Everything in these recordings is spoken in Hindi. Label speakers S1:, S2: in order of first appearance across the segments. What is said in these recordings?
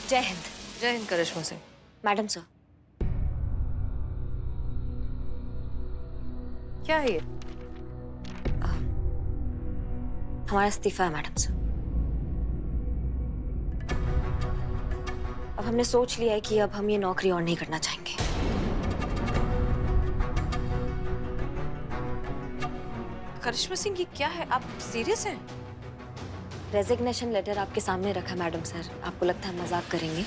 S1: जय हिंद।
S2: जय हिंद करिश्मा सिंह।
S1: Madam sir.
S2: क्या है ये?
S1: हमारा इस्तीफा है मैडम सर। अब हमने सोच लिया है कि अब हम ये नौकरी और नहीं करना चाहेंगे।
S2: करिश्मा सिंह ये क्या है? आप सीरियस हैं?
S1: रेजिग्नेशन लेटर आपके सामने रखा मैडम सर। आपको लगता है मजाक करेंगे?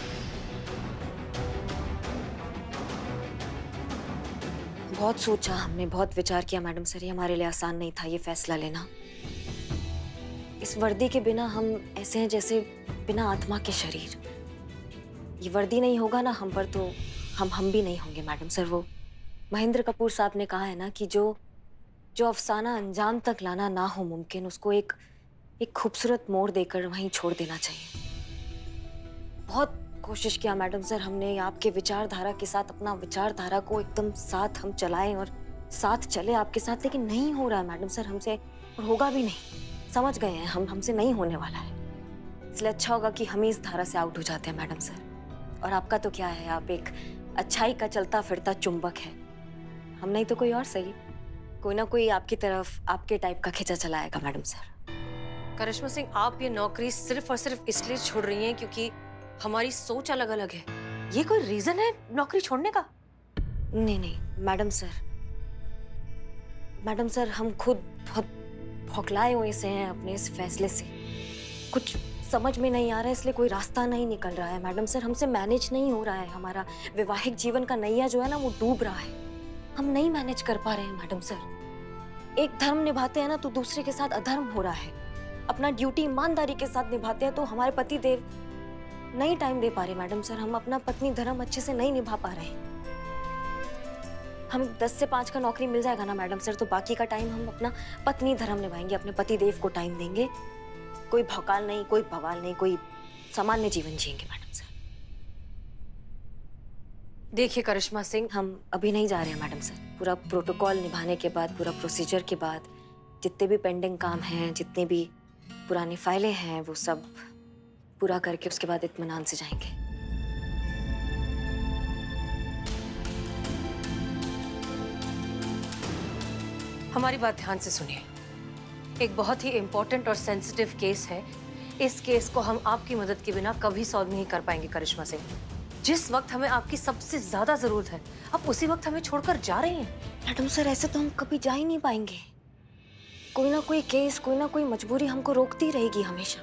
S1: बहुत सोचा हमने, बहुत विचार किया मैडम सर। ये हमारे लिए आसान नहीं था ये फैसला लेना। इस वर्दी के बिना हम ऐसे हैं जैसे बिना आत्मा के शरीर। ये वर्दी नहीं होगा ना हम पर तो हम भी नहीं होंगे मैडम सर। वो महेंद्र कपूर साहब ने कहा है ना कि जो जो अफसाना अंजाम तक लाना ना हो मुमकिन, उसको एक एक खूबसूरत मोड़ देकर वहीं छोड़ देना चाहिए। बहुत कोशिश किया मैडम सर हमने आपके विचारधारा के साथ, अपना विचारधारा को एकदम साथ हम चलाएं और साथ चले आपके साथ, लेकिन नहीं हो रहा है मैडम सर हमसे, और होगा भी नहीं। समझ गए हैं हम, हमसे नहीं होने वाला है। इसलिए अच्छा होगा कि हम ही इस धारा से आउट हो जाते हैं मैडम सर। और आपका तो क्या है, आप एक अच्छाई का चलता फिरता चुंबक है। हम नहीं तो कोई और सही, कोई ना कोई आपकी तरफ आपके टाइप का खिंचा चलाएगा मैडम सर।
S2: करिश्मा सिंह, आप ये नौकरी सिर्फ और सिर्फ इसलिए छोड़ रही हैं क्योंकि हमारी सोच अलग अलग है। ये कोई रीजन है नौकरी छोड़ने का?
S1: नहीं नहीं मैडम सर, मैडम सर हम खुद बहुत भौखलाए हुए से हैं अपने इस फैसले से। कुछ समझ में नहीं आ रहा है, इसलिए कोई रास्ता नहीं निकल रहा है मैडम सर। हमसे मैनेज नहीं हो रहा है, हमारा वैवाहिक जीवन का नैया जो है ना वो डूब रहा है। हम नहीं मैनेज कर पा रहे हैं मैडम सर। एक धर्म निभाते हैं ना तो दूसरे के साथ अधर्म हो रहा है। अपना ड्यूटी ईमानदारी के साथ निभाते हैं तो हमारे पति देव नहीं टाइम दे पा रहे मैडम सर। हम अपना पत्नी धर्म अच्छे से नहीं निभा पा रहे हैं। हम 10 से 5 का नौकरी मिल जाएगा ना मैडम सर, तो बाकी का टाइम हम अपना पत्नी धर्म निभाएंगे, अपने पति देव को टाइम देंगे। कोई भौकाल नहीं, कोई बवाल नहीं, कोई सामान्य जीवन जिएंगे मैडम सर।
S2: देखिए करिश्मा सिंह,
S1: हम अभी नहीं जा रहे हैं मैडम सर। पूरा प्रोटोकॉल निभाने के बाद, पूरा प्रोसीजर के बाद, जितने भी पेंडिंग काम हैं, जितने भी पुरानी फाइलें हैं, वो सब पूरा करके उसके बाद इत्मीनान से जाएंगे।
S2: हमारी बात ध्यान से सुनिए। एक बहुत ही इंपॉर्टेंट और सेंसिटिव केस है। इस केस को हम आपकी मदद के बिना कभी सॉल्व नहीं कर पाएंगे करिश्मा सिंह। जिस वक्त हमें आपकी सबसे ज्यादा जरूरत है, आप उसी वक्त हमें छोड़कर जा रही हैं।
S1: मैडम सर ऐसे तो हम कभी जा ही नहीं पाएंगे। कोई ना कोई केस, कोई ना कोई मजबूरी हमको रोकती रहेगी हमेशा।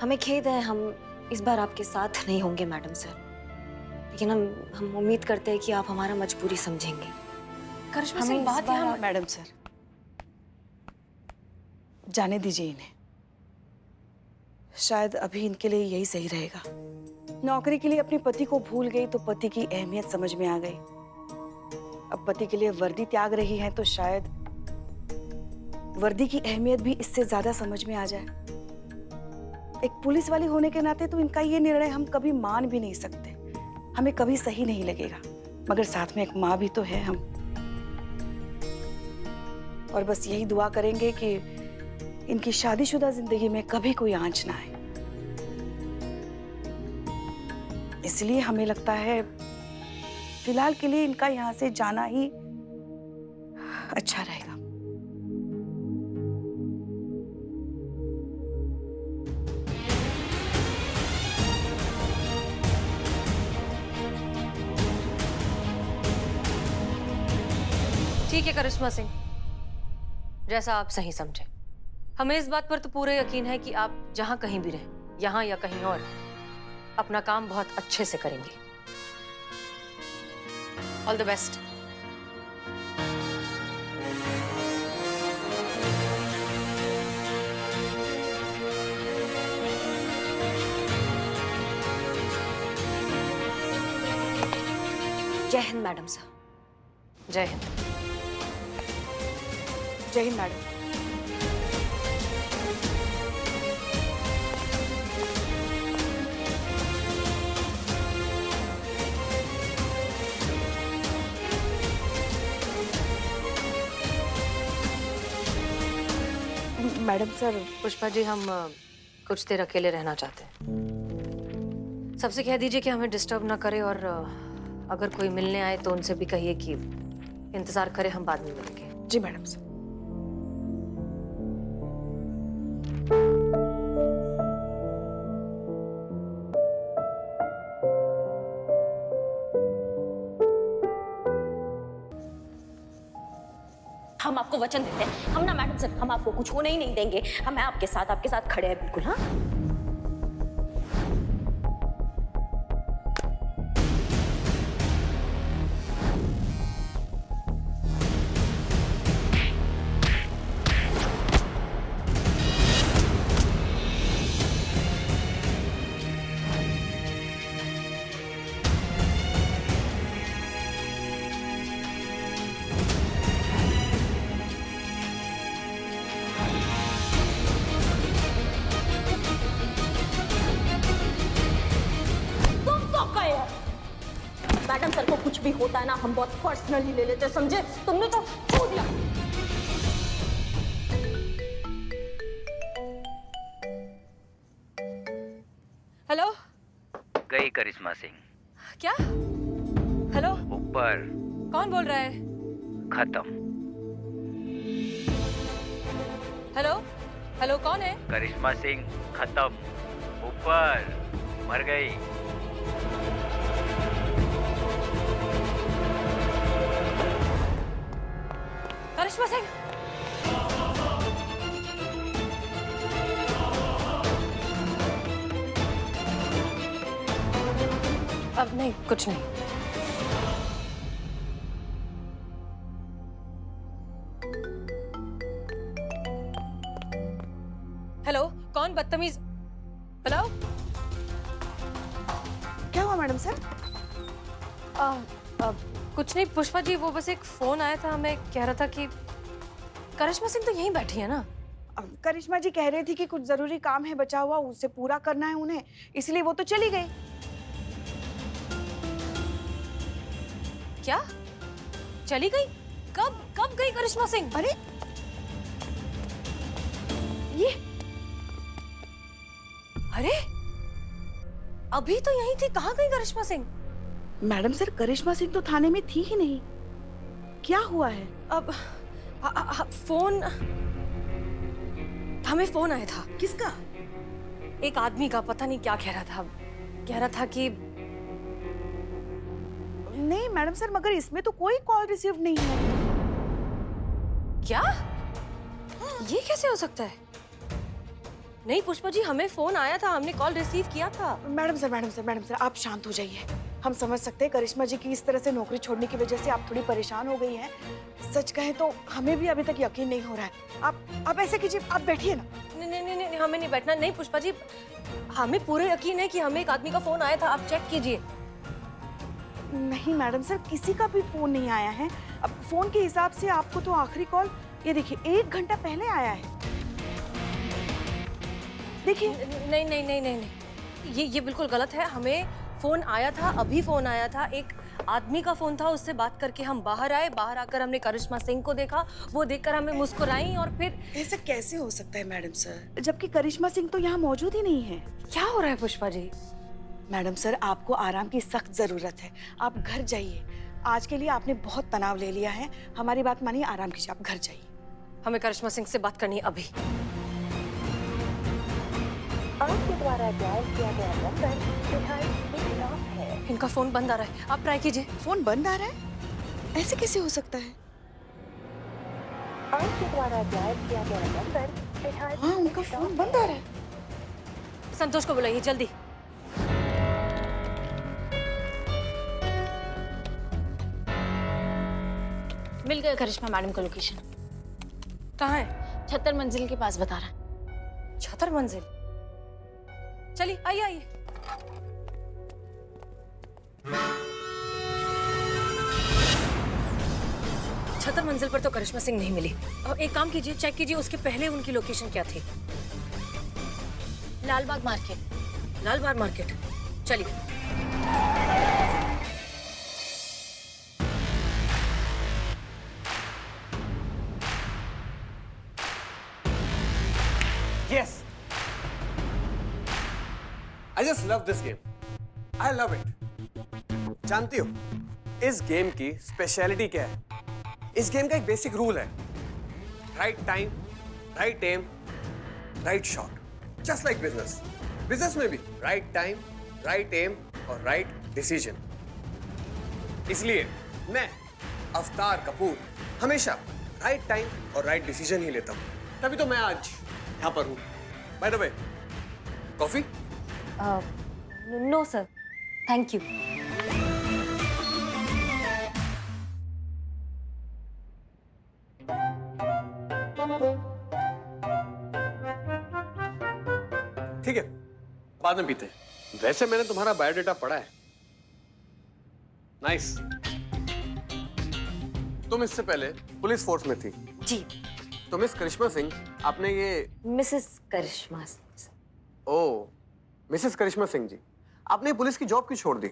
S1: हमें खेद है, हम इस बार आपके साथ नहीं होंगे मैडम सर, लेकिन हम उम्मीद करते हैं कि आप हमारा मजबूरी समझेंगे।
S2: करिश्मा
S1: हमें
S2: सिंह,
S1: इस
S2: बात
S1: बार
S2: यहाँ
S3: मैडम सर, जाने दीजिए इन्हें। शायद अभी इनके लिए यही सही रहेगा। नौकरी के लिए अपने पति को भूल गई तो पति की अहमियत समझ में आ गई। अब पति के लिए वर्दी त्याग रही है तो शायद वर्दी की अहमियत भी इससे ज्यादा समझ में आ जाए। एक पुलिस वाली होने के नाते तो इनका ये निर्णय हम कभी मान भी नहीं सकते। हमें कभी सही नहीं लगेगा, मगर साथ में एक माँ भी तो है हम। और बस यही दुआ करेंगे कि इनकी शादीशुदा जिंदगी में कभी कोई आंच ना आए। इसलिए हमें लगता है फिलहाल के लिए इनका यहाँ से जाना ही अच्छा रहेगा।
S2: ठीक है करिश्मा सिंह, जैसा आप सही समझे। हमें इस बात पर तो पूरा यकीन है कि आप जहां कहीं भी रहें, यहां या कहीं और, अपना काम बहुत अच्छे से करेंगे। All the best.
S1: जय हिंद मैडम सर।
S2: जय हिंद।
S3: जय हिंद madam. Madam sir,
S2: Pushpa ji, हम कुछ देर अकेले रहना चाहते हैं। सबसे कह दीजिए कि हमें डिस्टर्ब ना करे, और अगर कोई मिलने आए तो उनसे भी कहिए कि इंतजार करे, हम बाद में मिलेंगे।
S3: जी मैडम सर।
S1: हम आपको वचन देते हैं, हम ना मैडम सर, हम आपको कुछ होने ही नहीं देंगे। हम आपके साथ खड़े हैं बिल्कुल। हाँ, मैडम सर को कुछ भी होता है ना, हम बहुत पर्सनली ले लेते हैं, समझे? तुमने तो छू दिया।
S2: हेलो।
S4: गई करिश्मा सिंह।
S2: क्या? हेलो,
S4: ऊपर।
S2: कौन बोल रहा है?
S4: खत्म।
S2: हेलो हेलो, कौन है?
S4: करिश्मा सिंह खत्म। ऊपर। मर गई।
S2: करिश्मा सिंह। अब नहीं, कुछ नहीं। हेलो, कौन बदतमीज? हेलो।
S3: क्या हुआ मैडम सर?
S2: कुछ नहीं पुष्पा जी, वो बस एक फोन आया था, हमें कह रहा था कि करिश्मा सिंह तो यहीं बैठी है ना।
S3: करिश्मा जी कह रही थी कि कुछ जरूरी काम है बचा हुआ, उसे पूरा करना है उन्हें, इसलिए वो तो चली गई।
S2: क्या? चली गई? कब कब गई करिश्मा सिंह?
S3: अरे ये
S2: अरे, अभी तो यहीं थी, कहाँ गई करिश्मा सिंह?
S3: मैडम सर, करिश्मा सिंह तो थाने में थी ही नहीं। क्या हुआ है?
S2: अब फोन, हमें फोन आया था।
S3: किसका?
S2: एक आदमी का, पता नहीं क्या कह रहा था कि
S3: नहीं मैडम सर, मगर इसमें तो कोई कॉल रिसीव नहीं है।
S2: क्या? ये कैसे हो सकता है? नहीं पुष्पा जी, हमें फोन आया था, हमने कॉल रिसीव किया था।
S3: मैडम सर, आप शांत हो जाइए। हम समझ सकते हैं करिश्मा जी की इस तरह से नौकरी छोड़ने की वजह से आप थोड़ी परेशान हो गई हैं। सच कहें तो हमें भी अभी तक यकीन नहीं हो रहा है। आप ऐसे कीजिए, आप बैठिए ना।
S2: नहीं, हमें नहीं बैठना। नहीं पुष्पा जी, हमें पूरे यकीन है कि हमें एक आदमी का फोन आया था, आप चेक कीजिए।
S3: नहीं मैडम सर, किसी का भी फोन नहीं आया है। अब फोन के हिसाब से आपको तो आखिरी कॉल ये देखिए 1 घंटा पहले आया है। देखिए।
S2: नहीं, ये बिल्कुल गलत है। हमें फोन आया था, अभी फोन आया था, एक आदमी का फोन था, उससे बात करके हम बाहर आए। बाहर आकर हमने करिश्मा सिंह को देखा, वो देखकर हमें मुस्कुराई, और फिर
S3: ऐसा कैसे हो सकता है मैडम सर, जबकि करिश्मा सिंह तो यहाँ मौजूद ही नहीं है।
S2: क्या हो रहा है पुष्पा जी?
S3: मैडम सर, आपको आराम की सख्त जरूरत है। आप घर जाइए। आज के लिए आपने बहुत तनाव ले लिया है। हमारी बात मानिए, आराम कीजिए, आप घर जाइए।
S2: हमें करिश्मा सिंह से बात करनी है अभी।
S5: आपके द्वारा डायल किया गया नंबर फिलहाल स्विच ऑफ है।
S2: इनका फोन बंद आ रहा है, आप ट्राई कीजिए।
S3: फोन बंद आ रहा है? ऐसे कैसे हो सकता है?
S5: आपके द्वारा डायल किया गया नंबर फिलहाल
S3: हाँ, उनका फोन बंद आ रहा है।
S2: संतोष को बुलाइए जल्दी।
S6: मिल गए करिश्मा मैडम का लोकेशन।
S2: कहाँ है?
S6: 76 मंजिल के पास बता रहा है।
S2: 76 मंजिल? चलिए आइए। छतर मंजिल पर तो करिश्मा सिंह नहीं मिली। एक काम कीजिए, चेक कीजिए उसके पहले उनकी लोकेशन क्या थी।
S6: लालबाग मार्केट।
S2: लालबाग मार्केट, चलिए।
S7: Yes! I just love this game. I love it. जानती हो इस गेम की स्पेशलिटी क्या है? इस गेम का एक बेसिक रूल है, right time, right aim, right shot. Just like business, business में भी राइट टाइम, राइट एम और राइट डिसीजन। इसलिए मैं अवतार कपूर हमेशा राइट टाइम और राइट डिसीजन ही लेता हूं। तभी तो मैं आज यहां पर हूं। By the way, coffee?
S1: No sir, thank you.
S7: ठीक है, बाद में पीते हैं। वैसे मैंने तुम्हारा बायोडाटा पढ़ा है। नाइस। तुम इससे पहले पुलिस फोर्स में थी।
S1: जी।
S7: तो मिस करिश्मा सिंह, आपने ये
S1: मिसेस करिश्मा।
S7: ओ, मिसेस करिश्मा सिंह जी, आपने पुलिस की जॉब क्यों छोड़ दी?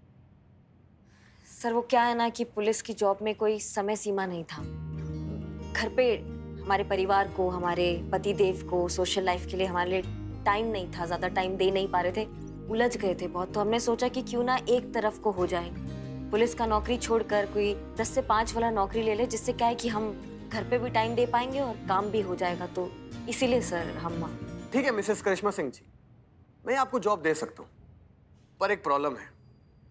S1: सर वो क्या है ना कि पुलिस की जॉब में कोई समय सीमा नहीं था। घर पे हमारे परिवार को, हमारे पति देव को सोशल लाइफ के लिए हमारे लिए टाइम नहीं था, ज्यादा टाइम दे नहीं पा रहे थे, उलझ गए थे बहुत। तो हमने सोचा कि क्यों ना एक तरफ को हो जाए, पुलिस का नौकरी छोड़कर कोई 10 से 5 वाला नौकरी ले ले, जिससे क्या है कि हम घर पे भी टाइम दे पाएंगे और काम भी हो जाएगा। तो इसीलिए सर हम।
S7: ठीक है मिसेस करिश्मा सिंह जी, मैं आपको जॉब दे सकता हूँ, पर एक प्रॉब्लम है।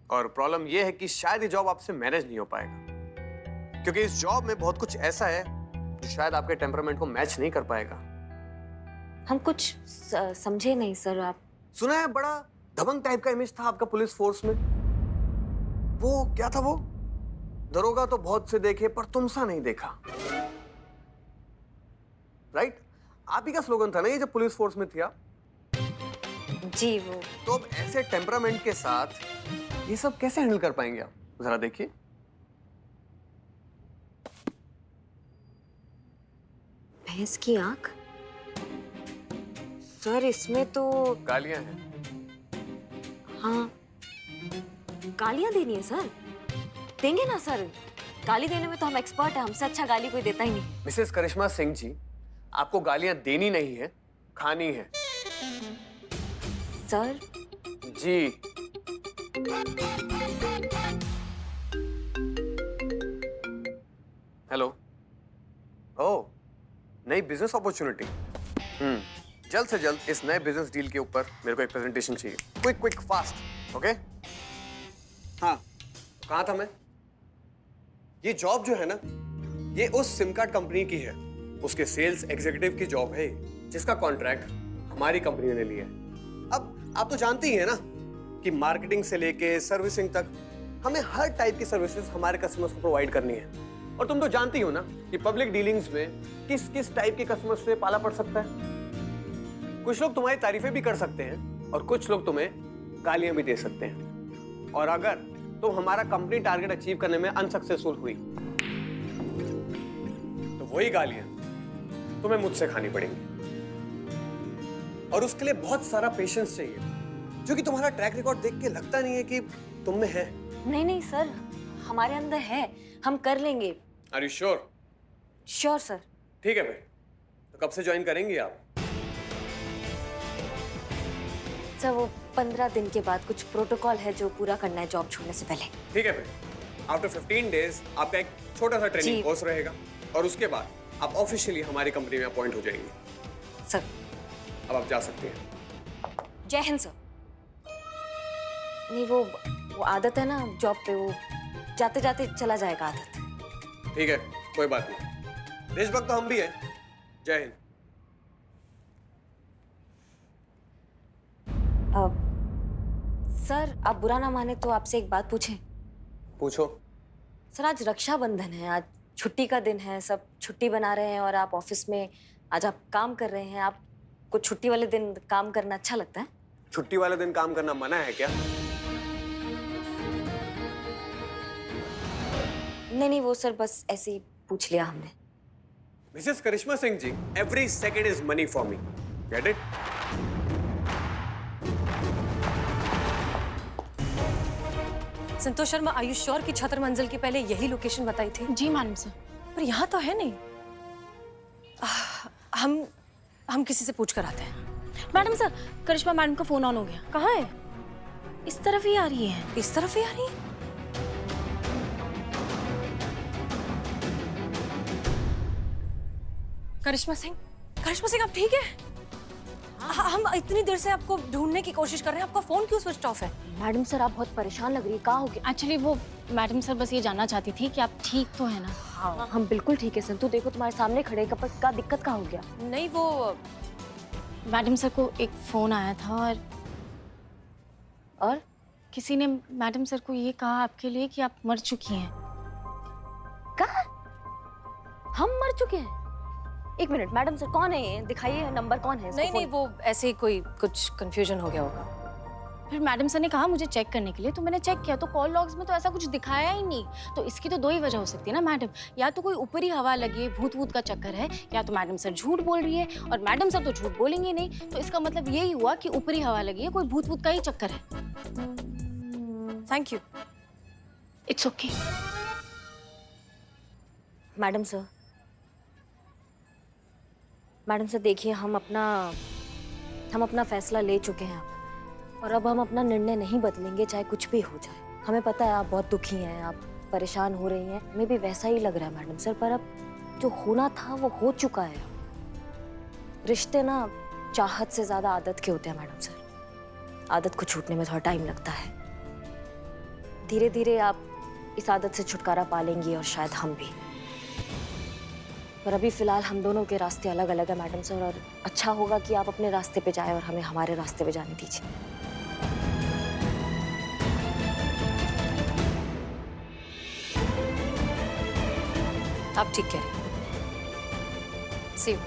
S7: और प्रॉब्लम यह है कि शायद ये जॉब आपसे मैनेज नहीं हो पाएगा, क्योंकि इस जॉब में बहुत कुछ ऐसा है जो शायद आपके टेम्परामेंट को मैच नहीं कर पाएगा।
S1: हम कुछ समझे नहीं सर। आप
S7: सुना है बड़ा दबंग टाइप का इमेज था आपका पुलिस फोर्स में। वो क्या था वो? दरोगा तो बहुत से देखे पर तुमसा नहीं देखा। राइट? आप ही का स्लोगन था ना ये जब पुलिस फोर्स में थी आप?
S1: जी। वो
S7: तो अब ऐसे टेम्परामेंट के साथ ये सब कैसे हैंडल कर पाएंगे आप? जरा देखिए।
S1: भैंस की आंख? सर इसमें तो
S7: गालियां हैं।
S1: हाँ, गालियां देनी है सर? देंगे ना सर, गाली देने में तो हम एक्सपर्ट हैं, हमसे अच्छा गाली कोई देता ही नहीं।
S7: मिसेस करिश्मा सिंह जी, आपको गालियां देनी नहीं है, खानी है।
S1: सर
S7: जी। हेलो। ओह, नई बिजनेस अपॉर्चुनिटी। जल्द से जल्द इस नए बिजनेस डील के ऊपर मेरे को एक प्रेजेंटेशन चाहिए। Quick quick fast. ओके? हाँ, कहाँ था मैं? ये जॉब जो है ना, ये उस सिम कार्ड कंपनी की है, उसके सेल्स एग्जीक्यूटिव की जॉब है, जिसका कॉन्ट्रैक्ट हमारी कंपनी ने लिया है। अब आप तो जानती ही है ना कि मार्केटिंग से लेके सर्विसिंग तक हमें हर टाइप की सर्विसेज हमारे कस्टमर्स को प्रोवाइड करनी है। और तुम तो जानती हो ना कि पब्लिक डीलिंग्स में किस किस टाइप के कस्टमर्स से पाला पड़ सकता है। कुछ लोग तुम्हारी तारीफें भी कर सकते हैं और कुछ लोग तुम्हें गालियां भी दे सकते हैं। और अगर तुम हमारा कंपनी टारगेट अचीव करने में अनसक्सेसफुल हुई तो वही गालियां तुम्हें मुझसे खानी पड़ेंगी। और उसके लिए बहुत सारा पेशेंस चाहिए, जो कि तुम्हारा ट्रैक रिकॉर्ड देख के लगता नहीं है कि तुम में है।
S1: नहीं नहीं सर, हमारे अंदर है, हम कर लेंगे।
S7: Are you sure?
S1: Sure sir.
S7: ठीक है भाई, तो कब से ज्वाइन करेंगी आप?
S1: सर वो 15 दिन के बाद कुछ प्रोटोकॉल है जो पूरा करना है जॉब छोड़ने से पहले।
S7: ठीक है भाई, आफ्टर 15 डेज आपका एक छोटा सा ट्रेनिंग कोर्स रहेगा और उसके बाद आप ऑफिशियली हमारी कंपनी में अपॉइंट हो जाएंगे।
S1: सर
S7: अब आप जा सकते हैं।
S1: जय हिंद सर। नहीं वो आदत है ना जॉब पे, वो जाते जाते चला जाएगा आदत।
S7: ठीक है, कोई बात नहीं, देशभक्त तो हम भी हैं। जय हिंद।
S1: सर आप बुरा ना माने तो आपसे एक बात पूछें?
S7: पूछो।
S1: सर आज रक्षाबंधन है, आज छुट्टी का दिन है, सब छुट्टी बना रहे हैं और आप ऑफिस में आज आप काम कर रहे हैं। आपको छुट्टी वाले दिन काम करना अच्छा लगता है?
S7: छुट्टी वाले दिन काम करना मना है क्या?
S1: नहीं नहीं वो सर बस ऐसे ही पूछ लिया हमने।
S7: Mrs Karishma Singh ji, every second is money for me, get it?
S2: Santosh Sharma, are you sure कि छतर मंजिल के पहले यही लोकेशन बताई थी?
S6: जी मैडम सर।
S2: पर यहाँ तो है नहीं। हम किसी से पूछ कर आते हैं।
S6: मैडम सर, करिश्मा मैडम का फोन ऑन हो गया।
S2: कहाँ है?
S6: इस तरफ ही आ रही है।
S2: इस तरफ ही आ रही है। करिश्मा सिंह आप ठीक है? हम इतनी देर से आपको ढूंढने की कोशिश कर रहे हैं, आपका फोन क्यों स्विच ऑफ है?
S1: मैडम सर, आप बहुत परेशान लग रही है, कहाँ हो गया?
S6: एक्चुअली वो मैडम सर बस ये जानना चाहती थी कि आप ठीक तो है ना?
S1: हाँ, हम बिल्कुल ठीक है सर। तू देखो, तुम्हारे सामने खड़े हैं, का दिक्कत कहाँ हो गया?
S2: नहीं, वो
S6: मैडम सर को एक फोन आया था और किसी ने मैडम सर को ये कहा आपके लिए कि आप मर चुकी हैं।
S1: कहा? हम मर चुके हैं? एक मिनट, मैडम सर कौन है ये? दिखाइए नंबर, कौन है?
S2: नहीं, वो ऐसे ही कोई कुछ कंफ्यूजन हो गया होगा।
S6: फिर मैडम सर ने कहा मुझे चेक करने के लिए, तो मैंने चेक किया तो कॉल लॉग्स में तो ऐसा कुछ दिखाया ही नहीं। तो इसकी तो दो ही वजह हो सकती है ना मैडम, या तो कोई ऊपरी हवा लगी है, भूत वूत का चक्कर है, या तो मैडम सर झूठ बोल रही है, और मैडम सर तो झूठ बोलेंगे नहीं, तो इसका मतलब यही हुआ कि ऊपरी हवा लगी है, कोई भूत वूत का ही चक्कर है।
S2: Thank you.
S6: It's okay.
S1: Madam sir देखिए, हम अपना फैसला ले चुके हैं अब, और अब हम अपना निर्णय नहीं बदलेंगे, चाहे कुछ भी हो जाए। हमें पता है आप बहुत दुखी हैं, आप परेशान हो रही हैं, हमें भी वैसा ही लग रहा है मैडम सर, पर अब जो होना था वो हो चुका है। रिश्ते ना चाहत से ज्यादा आदत के होते हैं मैडम सर। आदत को छूटने में थोड़ा टाइम लगता है। धीरे धीरे आप इस आदत से छुटकारा पा लेंगी, और शायद हम भी। पर अभी फिलहाल हम दोनों के रास्ते अलग अलग है मैडम सर, और अच्छा होगा कि आप अपने रास्ते पे जाएं और हमें हमारे रास्ते पे जाने दीजिए।
S2: आप ठीक कह रहे हैं। सी यू।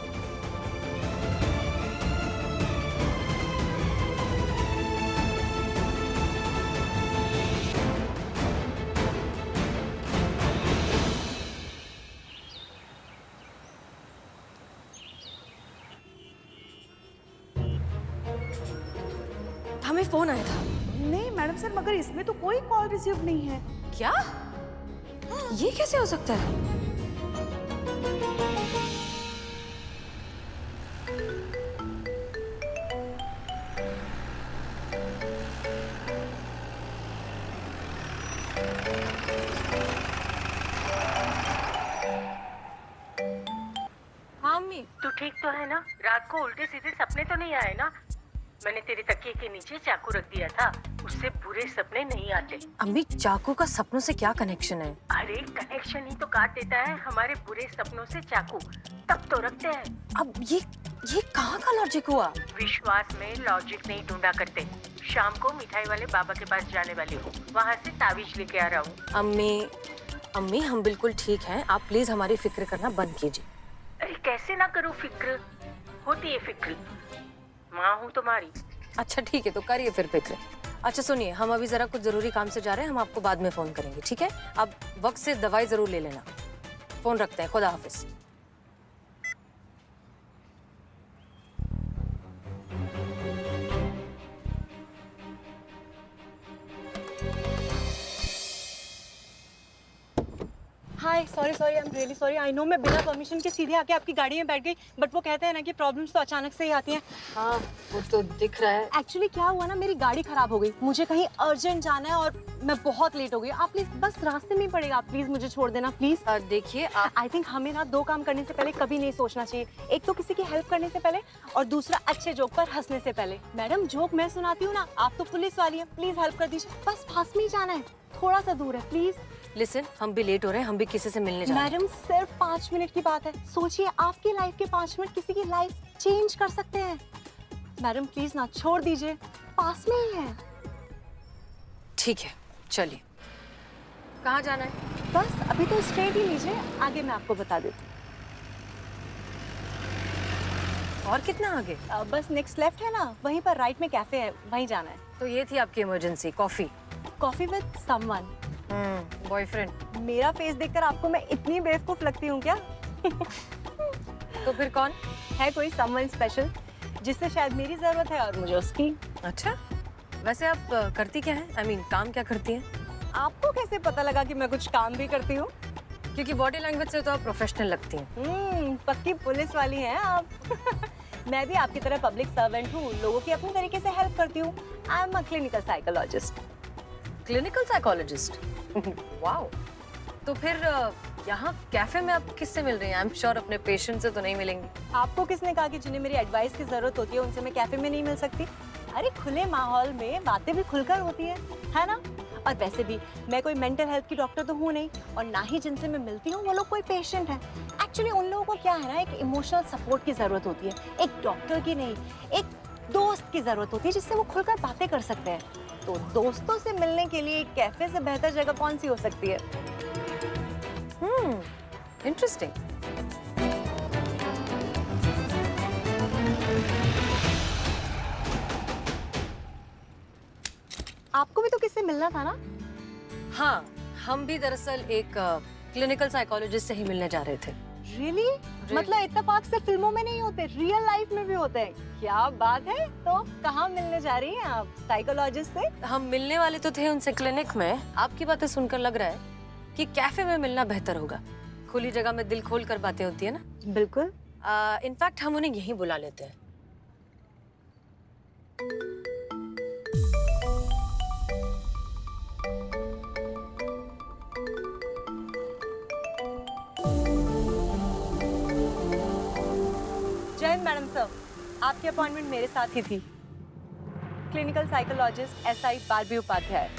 S2: हमें फोन आया था।
S3: नहीं मैडम सर, मगर इसमें तो कोई कॉल रिसीव नहीं है।
S2: क्या? ये कैसे हो सकता है? हाँ अम्मी।
S5: तू ठीक तो है ना? रात को उल्टे सीधे सपने तो नहीं आए ना? मैंने तेरे तकिए के नीचे चाकू रख दिया था, उससे बुरे सपने नहीं आते।
S2: अम्मी, चाकू का सपनों से क्या कनेक्शन है?
S5: अरे कनेक्शन ही तो काट देता है हमारे बुरे सपनों से चाकू, तब तो रखते हैं।
S2: अब ये कहाँ का लॉजिक हुआ?
S5: विश्वास में लॉजिक नहीं ढूंढा करते। शाम को मिठाई वाले बाबा के पास जाने वाली हूँ, वहाँ से तावीज लेके आ रहा हूँ।
S2: अम्मी हम बिल्कुल ठीक हैं, आप प्लीज हमारी फिक्र करना बंद कीजिए।
S5: अरे कैसे ना करूँ फिक्र, होती है फिक्र, माँ हूँ तुम्हारी।
S2: अच्छा ठीक है, तो करिए फिर फिक्र। अच्छा सुनिए, हम अभी जरा कुछ जरूरी काम से जा रहे हैं, हम आपको बाद में फोन करेंगे, ठीक है? आप वक्त से दवाई जरूर ले लेना। फोन रखते हैं, खुदा हाफिज।
S8: Hi, sorry I am really sorry. I know मैं बिना परमिशन के सीधे आके आपकी गाड़ी में बैठ गई, बट वो कहते हैं ना कि प्रॉब्लम्स तो अचानक से ही आती हैं।
S2: हाँ वो तो दिख रहा है।
S8: एक्चुअली क्या हुआ ना, मेरी गाड़ी खराब हो गई, मुझे कहीं अर्जेंट जाना है और मैं बहुत लेट हो गई। आप प्लीज बस रास्ते में ही पड़ेगा, आप प्लीज मुझे छोड़ देना प्लीज।
S2: देखिए
S8: आई थिंक हमें ना दो काम करने से पहले कभी नहीं सोचना चाहिए। एक तो किसी की हेल्प करने से पहले, और दूसरा अच्छे जोक पर हंसने से पहले। मैडम जोक मैं सुनाती हूँ ना, आप तो पुलिस वाली है, प्लीज हेल्प कर दीजिए। बस पास में ही जाना है, थोड़ा सा दूर है प्लीज।
S2: लिसन, हम भी लेट हो रहे हैं, हम भी किसी से मिलने जा रहे हैं।
S8: मैडम सिर्फ 5 मिनट की बात है, सोचिए आपकी लाइफ के 5 मिनट किसी की लाइफ चेंज कर सकते हैं। मैडम प्लीज ना, छोड़ दीजिए, पास में ही है।
S2: ठीक है चलिए। कहाँ जाना है?
S8: बस अभी तो स्ट्रेट ही लीजिए, आगे मैं आपको बता देती
S2: और कितना आगे?
S8: हूँ। बस नेक्स्ट लेफ्ट है ना, वहीं पर राइट में कैफे है, वहीं जाना है।
S2: तो ये थी आपकी emergency coffee?
S8: Coffee with someone.
S2: Boyfriend?
S8: मेरा फेस देखकर आपको मैं इतनी बेवकूफ लगती हूँ क्या?
S2: तो फिर कौन
S8: है? कोई समवन स्पेशल जिससे शायद मेरी जरूरत है और मुझे उसकी।
S2: अच्छा, वैसे आप करती क्या है? I mean, काम क्या करती हैं?
S8: आपको कैसे पता लगा कि मैं कुछ काम भी करती हूँ?
S2: क्योंकि बॉडी लैंग्वेज से तो आप प्रोफेशनल लगती हैं।
S8: पक्की पुलिस वाली हैं आप। मैं भी आपकी तरह पब्लिक सर्वेंट हूँ, लोगों की अपनी तरीके से हेल्प करती हूँ। I am a clinical psychologist.
S2: Clinical psychologist? Wow. तो फिर यहाँ कैफे में आप किससे मिल रही हैं? आई एम श्योर अपने पेशेंट से तो नहीं मिलेंगी।
S8: आपको किसने कहा कि जिन्हें मेरी एडवाइस की जरूरत होती है उनसे मैं कैफे में नहीं मिल सकती? अरे खुले माहौल में बातें भी खुलकर होती है ना? और वैसे भी मैं कोई मेंटल हेल्थ की डॉक्टर तो हूँ नहीं, और ना ही जिनसे मैं मिलती हूँ वो लोग कोई पेशेंट हैं। एक्चुअली उन लोगों को क्या है ना, एक इमोशनल सपोर्ट की जरूरत होती है, एक डॉक्टर की नहीं, एक दोस्त की जरूरत होती है जिससे वो खुलकर बातें कर सकते हैं। तो दोस्तों से मिलने के लिए एक कैफे से बेहतर जगह कौन सी हो सकती है?
S2: इंटरेस्टिंग।
S8: आपको भी तो किससे मिलना था ना?
S2: हाँ, हम भी दरअसल एक क्लिनिकल साइकोलॉजिस्ट से ही मिलने जा रहे थे।
S8: रियली? मतलब इत्तेफाक से फिल्मों में नहीं होते, रियल लाइफ में भी होते हैं। क्या बात है। तो कहाँ मिलने जा रही हैं आप साइकोलॉजिस्ट से?
S2: हम मिलने वाले तो थे उनसे क्लिनिक में। आपकी बातें सुनकर लग रहा है कि कैफे में मिलना बेहतर होगा। खुली जगह में दिल खोल कर बातें होती है ना।
S8: बिल्कुल।
S2: इनफैक्ट हम उन्हें यहीं बुला लेते हैं।
S8: जय हिंद मैडम सर, आपकी अपॉइंटमेंट मेरे साथ ही थी। Clinical psychologist SI Barbie Upadhyay.